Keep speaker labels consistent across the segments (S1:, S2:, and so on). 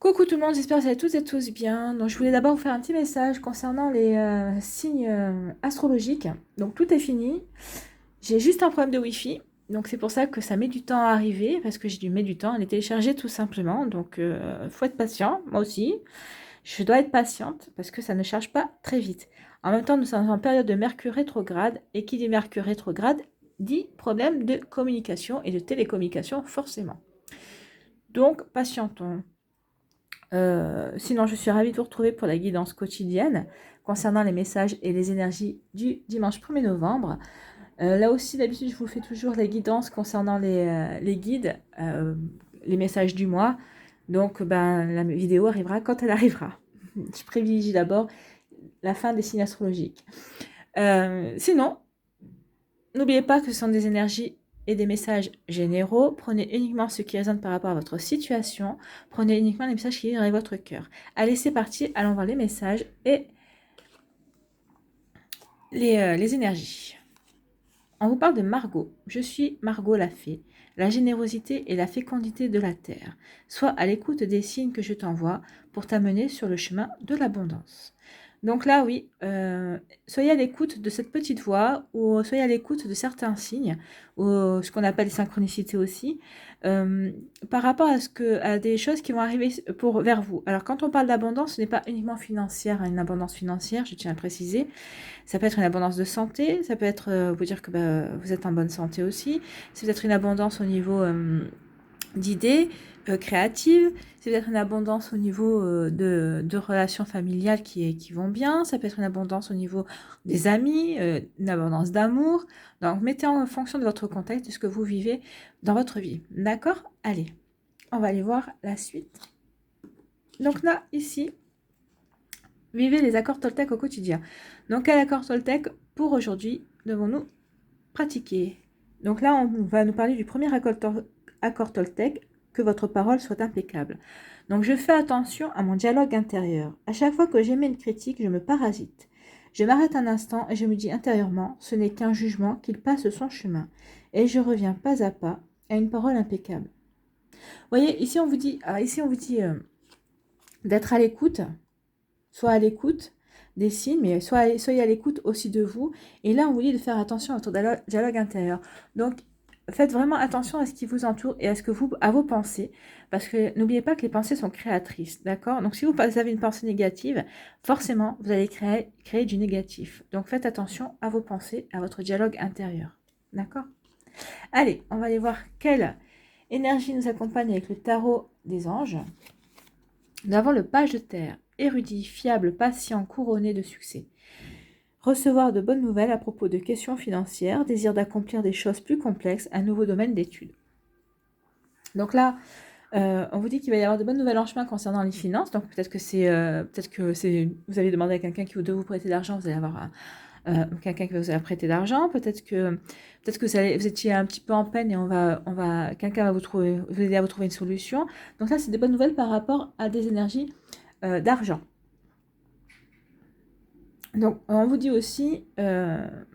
S1: Coucou tout le monde, j'espère que vous allez toutes et tous bien. Donc, je voulais d'abord vous faire un petit message concernant les signes astrologiques. Donc tout est fini. J'ai juste un problème de Wi-Fi. Donc c'est pour ça que ça met du temps à arriver, parce que j'ai dû mettre du temps à les télécharger tout simplement. Donc faut être patient, moi aussi. Je dois être patiente parce que ça ne charge pas très vite. En même temps, nous sommes en période de Mercure rétrograde. Et qui dit Mercure rétrograde dit problème de communication et de télécommunication forcément. Donc patientons. Sinon, je suis ravie de vous retrouver pour la guidance quotidienne concernant les messages et les énergies du dimanche 1er novembre. Là aussi, d'habitude, je vous fais toujours la guidance concernant les guides, les messages du mois. Donc, la vidéo arrivera quand elle arrivera. Je privilégie d'abord la fin des signes astrologiques. Sinon, n'oubliez pas que ce sont des énergies et des messages généraux. Prenez uniquement ce qui résonne par rapport à votre situation. Prenez uniquement les messages qui viennent avec votre cœur. Allez, c'est parti. Allons voir les messages et les énergies. On vous parle de Margot. Je suis Margot la fée, la générosité et la fécondité de la terre. Sois à l'écoute des signes que je t'envoie pour t'amener sur le chemin de l'abondance. Donc là, oui, soyez à l'écoute de cette petite voix ou soyez à l'écoute de certains signes, ou ce qu'on appelle les synchronicités aussi, par rapport à des choses qui vont arriver vers vous. Alors, quand on parle d'abondance, ce n'est pas uniquement financière, une abondance financière, je tiens à le préciser. Ça peut être une abondance de santé, ça peut être vous dire que vous êtes en bonne santé aussi. C'est peut-être une abondance au niveau d'idées créatives. C'est peut-être une abondance au niveau de relations familiales qui vont bien. Ça peut être une abondance au niveau des amis, une abondance d'amour. Donc, mettez en fonction de votre contexte, de ce que vous vivez dans votre vie. D'accord? Allez, on va aller voir la suite. Donc là, ici, vivez les accords Toltec au quotidien. Donc, quel accord Toltec pour aujourd'hui devons-nous pratiquer? Donc là, on va nous parler du premier accord Toltec, que votre parole soit impeccable. Donc, je fais attention à mon dialogue intérieur. À chaque fois que j'émets une critique, je me parasite. Je m'arrête un instant et je me dis intérieurement, ce n'est qu'un jugement, qu'il passe son chemin. Et je reviens pas à pas à une parole impeccable. Vous voyez, ici on vous dit, d'être à l'écoute, soit à l'écoute des signes, mais soyez à l'écoute aussi de vous. Et là, on vous dit de faire attention à votre dialogue intérieur. Donc, faites vraiment attention à ce qui vous entoure et à vos pensées, parce que n'oubliez pas que les pensées sont créatrices, d'accord? Donc, si vous avez une pensée négative, forcément, vous allez créer du négatif. Donc, faites attention à vos pensées, à votre dialogue intérieur, d'accord? Allez, on va aller voir quelle énergie nous accompagne avec le tarot des anges. Nous avons le page de terre, érudit, fiable, patient, couronné de succès. Recevoir de bonnes nouvelles à propos de questions financières, désir d'accomplir des choses plus complexes, un nouveau domaine d'études. Donc là, on vous dit qu'il va y avoir de bonnes nouvelles en chemin concernant les finances. Donc peut-être que vous avez demandé à quelqu'un qui doit vous prêter de l'argent, vous allez avoir quelqu'un qui va vous prêter d'argent. Peut-être que vous étiez un petit peu en peine et quelqu'un va vous aider à vous trouver une solution. Donc là, c'est des bonnes nouvelles par rapport à des énergies d'argent. Donc, on vous dit aussi peut-être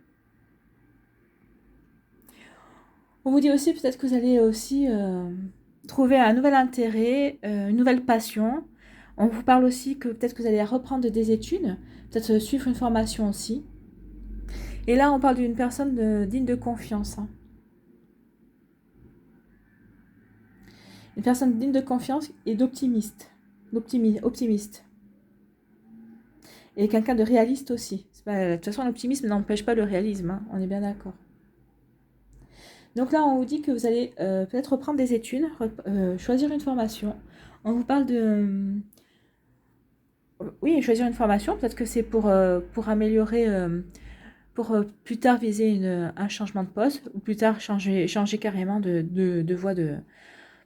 S1: que vous allez aussi trouver un nouvel intérêt, une nouvelle passion. On vous parle aussi que peut-être que vous allez reprendre des études, peut-être suivre une formation aussi. Et là, on parle d'une personne digne de confiance. Hein. Une personne digne de confiance et d'optimiste. Optimiste. Et quelqu'un de réaliste aussi. De toute façon, l'optimisme n'empêche pas le réalisme. Hein. On est bien d'accord. Donc là, on vous dit que vous allez peut-être reprendre des études, choisir une formation. On vous parle de... oui, choisir une formation. Peut-être que c'est pour améliorer, pour plus tard viser un changement de poste, ou plus tard changer carrément de voie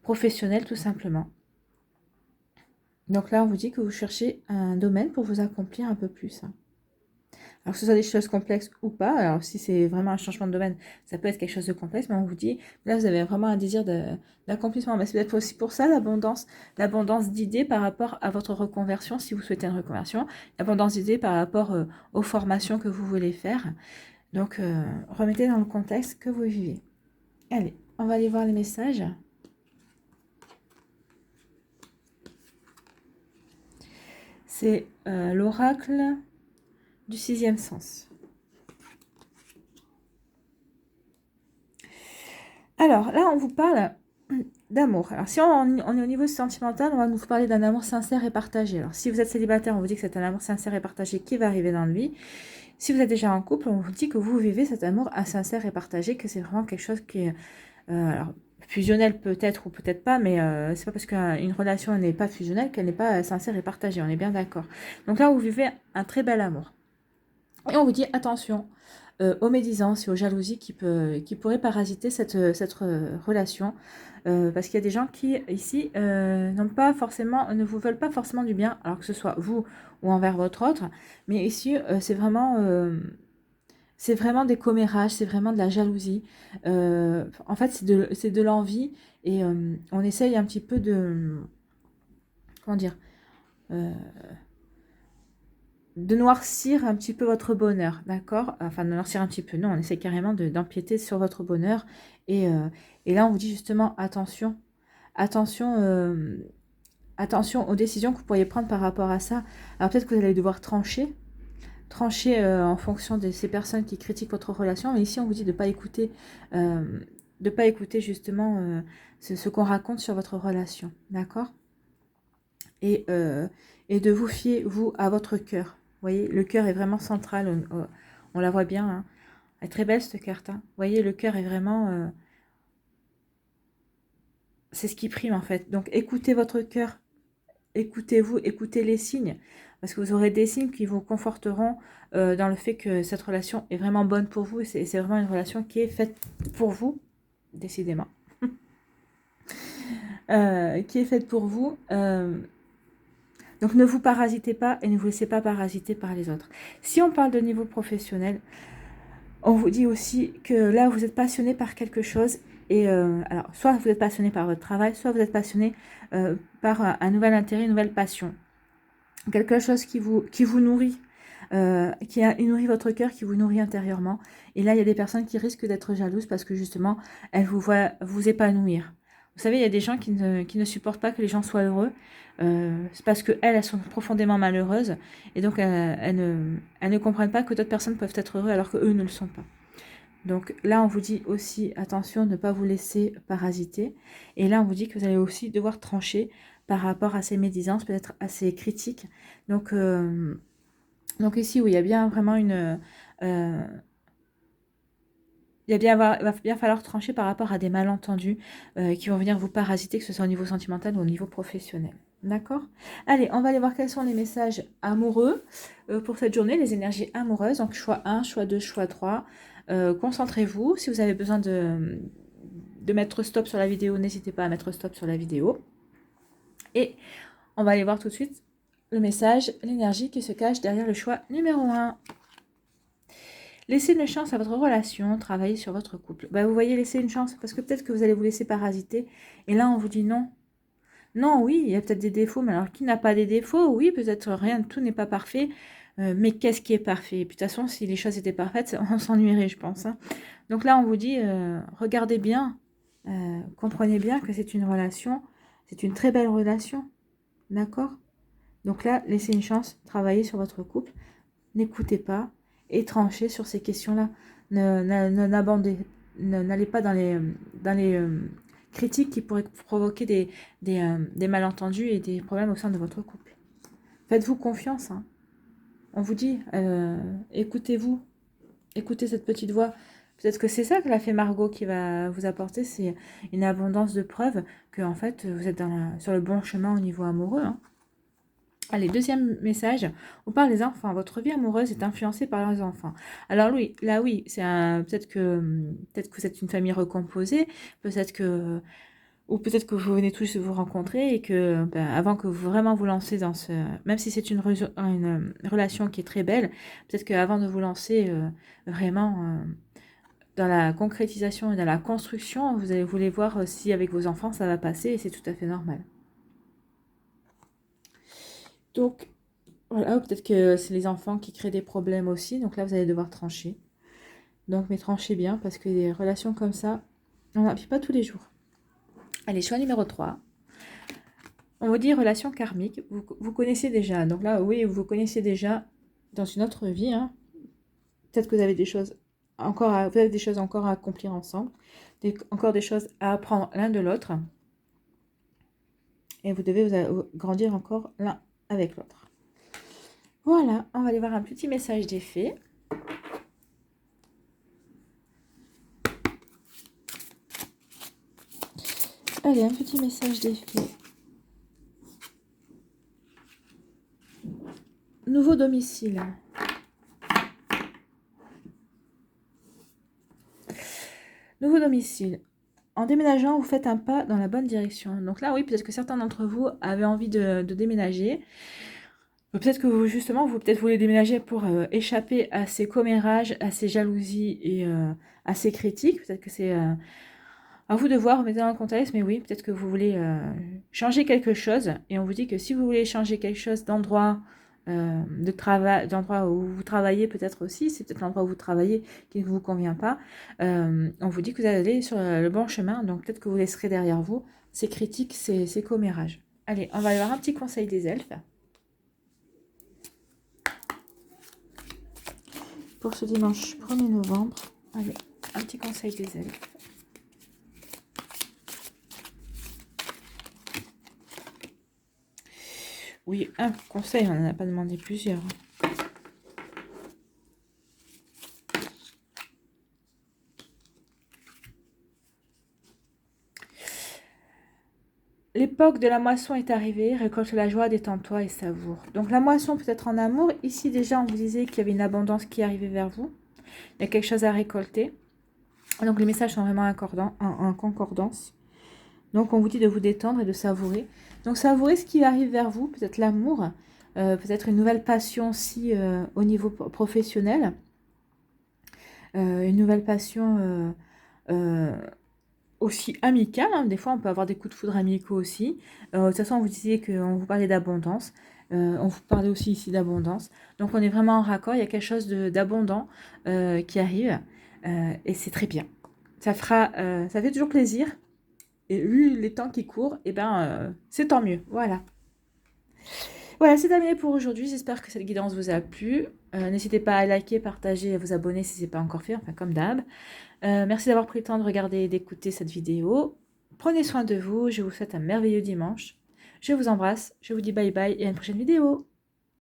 S1: professionnelle, tout simplement. Donc là, on vous dit que vous cherchez un domaine pour vous accomplir un peu plus. Hein. Alors que ce soit des choses complexes ou pas, alors si c'est vraiment un changement de domaine, ça peut être quelque chose de complexe, mais on vous dit, là vous avez vraiment un désir d'accomplissement. Mais c'est peut-être aussi pour ça l'abondance d'idées par rapport à votre reconversion, si vous souhaitez une reconversion, l'abondance d'idées par rapport aux formations que vous voulez faire. Donc remettez dans le contexte que vous vivez. Allez, on va aller voir les messages. C'est l'oracle du sixième sens. Alors là, on vous parle d'amour. Alors si on est au niveau sentimental, on va nous parler d'un amour sincère et partagé. Alors si vous êtes célibataire, on vous dit que c'est un amour sincère et partagé qui va arriver dans la vie. Si vous êtes déjà en couple, on vous dit que vous vivez cet amour sincère et partagé, que c'est vraiment quelque chose qui est alors, fusionnel peut-être ou peut-être pas, mais c'est pas parce qu'une relation n'est pas fusionnelle qu'elle n'est pas sincère et partagée, on est bien d'accord. Donc là, vous vivez un très bel amour. Et on vous dit attention aux médisances et aux jalousies qui pourraient parasiter cette relation. Parce qu'il y a des gens qui, ici, n'ont pas forcément, ne vous veulent pas forcément du bien, alors que ce soit vous ou envers votre autre. Mais ici, c'est vraiment des commérages, c'est vraiment de la jalousie. En fait, c'est de l'envie. Et on essaye un petit peu de... Comment dire de noircir un petit peu votre bonheur, d'accord? Enfin, de noircir un petit peu, non, on essaie carrément d'empiéter sur votre bonheur. Et là, on vous dit justement, attention, attention, attention aux décisions que vous pourriez prendre par rapport à ça. Alors peut-être que vous allez devoir trancher en fonction de ces personnes qui critiquent votre relation, mais ici, on vous dit de pas écouter justement ce qu'on raconte sur votre relation, d'accord? Et de vous fier, vous, à votre cœur. Vous voyez, le cœur est vraiment central, on la voit bien. Hein. Elle est très belle cette carte. Hein. Vous voyez, le cœur est vraiment... c'est ce qui prime en fait. Donc écoutez votre cœur, écoutez-vous, écoutez les signes. Parce que vous aurez des signes qui vous conforteront dans le fait que cette relation est vraiment bonne pour vous. Et c'est vraiment une relation qui est faite pour vous, décidément. Qui est faite pour vous. Donc ne vous parasitez pas et ne vous laissez pas parasiter par les autres. Si on parle de niveau professionnel, on vous dit aussi que là vous êtes passionné par quelque chose et alors soit vous êtes passionné par votre travail, soit vous êtes passionné par un nouvel intérêt, une nouvelle passion. Quelque chose qui vous nourrit, qui nourrit votre cœur, qui vous nourrit intérieurement. Et là il y a des personnes qui risquent d'être jalouses parce que justement elles vous voient vous épanouir. Vous savez, il y a des gens qui ne supportent pas que les gens soient heureux. C'est parce qu'elles sont profondément malheureuses. Et donc, elles ne comprennent pas que d'autres personnes peuvent être heureuses alors qu'eux ne le sont pas. Donc là, on vous dit aussi, attention, ne pas vous laisser parasiter. Et là, on vous dit que vous allez aussi devoir trancher par rapport à ces médisances, peut-être à ces critiques. Donc ici, oui, il y a bien vraiment une... il va bien falloir trancher par rapport à des malentendus qui vont venir vous parasiter, que ce soit au niveau sentimental ou au niveau professionnel. D'accord? Allez, on va aller voir quels sont les messages amoureux pour cette journée, les énergies amoureuses. Donc, choix 1, choix 2, choix 3. Concentrez-vous. Si vous avez besoin de mettre stop sur la vidéo, n'hésitez pas à mettre stop sur la vidéo. Et on va aller voir tout de suite le message, l'énergie qui se cache derrière le choix numéro 1. Laissez une chance à votre relation, travaillez sur votre couple. Bah, vous voyez, laissez une chance, parce que peut-être que vous allez vous laisser parasiter. Et là, on vous dit non. Non, oui, il y a peut-être des défauts, mais alors qui n'a pas des défauts? Oui, peut-être rien, tout n'est pas parfait. Mais qu'est-ce qui est parfait? Et puis de toute façon, si les choses étaient parfaites, on s'ennuierait, je pense. Hein. Donc là, on vous dit, regardez bien, comprenez bien que c'est une relation, c'est une très belle relation. D'accord? Donc là, laissez une chance, travaillez sur votre couple, n'écoutez pas et tranchez sur ces questions-là. N'allez pas dans les critiques qui pourraient provoquer des malentendus et des problèmes au sein de votre couple. Faites-vous confiance. Hein. On vous dit, écoutez-vous, écoutez cette petite voix. Peut-être que c'est ça que l'a fait Margot qui va vous apporter, c'est une abondance de preuves que en fait vous êtes sur le bon chemin au niveau amoureux. Hein. Allez, deuxième message, on parle des enfants. Votre vie amoureuse est influencée par leurs enfants. Alors oui, là oui, peut-être que vous êtes une famille recomposée, peut-être que vous venez tous vous rencontrer et que avant que vous vraiment vous lancez dans même si c'est une relation qui est très belle, peut-être qu'avant de vous lancer vraiment dans la concrétisation et dans la construction, vous allez voulez voir si avec vos enfants ça va passer et c'est tout à fait normal. Donc voilà, peut-être que c'est les enfants qui créent des problèmes aussi. Donc là, vous allez devoir trancher. Donc, mais tranchez bien parce que des relations comme ça, on n'en vit pas tous les jours. Allez, choix numéro 3. On vous dit relation karmique. Vous connaissez déjà. Donc là, oui, vous connaissez déjà dans une autre vie. Hein. Peut-être que vous avez des choses vous avez des choses encore à accomplir ensemble. Encore des choses à apprendre l'un de l'autre. Et vous devez grandir encore l'un avec l'autre. Voilà, on va aller voir un petit message d'effet. Allez, un petit message d'effet. Nouveau domicile. Nouveau domicile. En déménageant, vous faites un pas dans la bonne direction. Donc là, oui, peut-être que certains d'entre vous avaient envie de déménager. Peut-être que vous, justement, vous peut-être voulez déménager pour échapper à ces commérages, à ces jalousies et à ces critiques. Peut-être que c'est à vous de voir, remettez dans le contexte, mais oui, peut-être que vous voulez changer quelque chose. Et on vous dit que si vous voulez changer quelque chose d'endroit, de travail, d'endroit où vous travaillez peut-être aussi, c'est peut-être l'endroit où vous travaillez qui ne vous convient pas, on vous dit que vous allez sur le bon chemin, donc peut-être que vous laisserez derrière vous ces critiques, ces commérages. Allez, on va aller voir un petit conseil des elfes. Pour ce dimanche 1er novembre, allez, un petit conseil des elfes. Oui, un conseil, on n'en a pas demandé plusieurs. L'époque de la moisson est arrivée, récolte la joie, détends-toi et savoure. Donc la moisson peut être en amour. Ici déjà, on vous disait qu'il y avait une abondance qui arrivait vers vous. Il y a quelque chose à récolter. Donc les messages sont vraiment en concordance. Donc on vous dit de vous détendre et de savourer. Donc savourer ce qui arrive vers vous, peut-être l'amour, peut-être une nouvelle passion aussi au niveau professionnel. Une nouvelle passion aussi amicale. Hein. Des fois, on peut avoir des coups de foudre amicaux aussi. De toute façon, on vous disait qu'on vous parlait d'abondance. On vous parlait aussi ici d'abondance. Donc on est vraiment en raccord. Il y a quelque chose d'abondant qui arrive. Et c'est très bien. Ça fait toujours plaisir. Et vu les temps qui courent, et c'est tant mieux. Voilà. Voilà, c'est terminé pour aujourd'hui. J'espère que cette guidance vous a plu. N'hésitez pas à liker, partager et à vous abonner si ce n'est pas encore fait, enfin comme d'hab. Merci d'avoir pris le temps de regarder et d'écouter cette vidéo. Prenez soin de vous. Je vous souhaite un merveilleux dimanche. Je vous embrasse. Je vous dis bye bye et à une prochaine vidéo.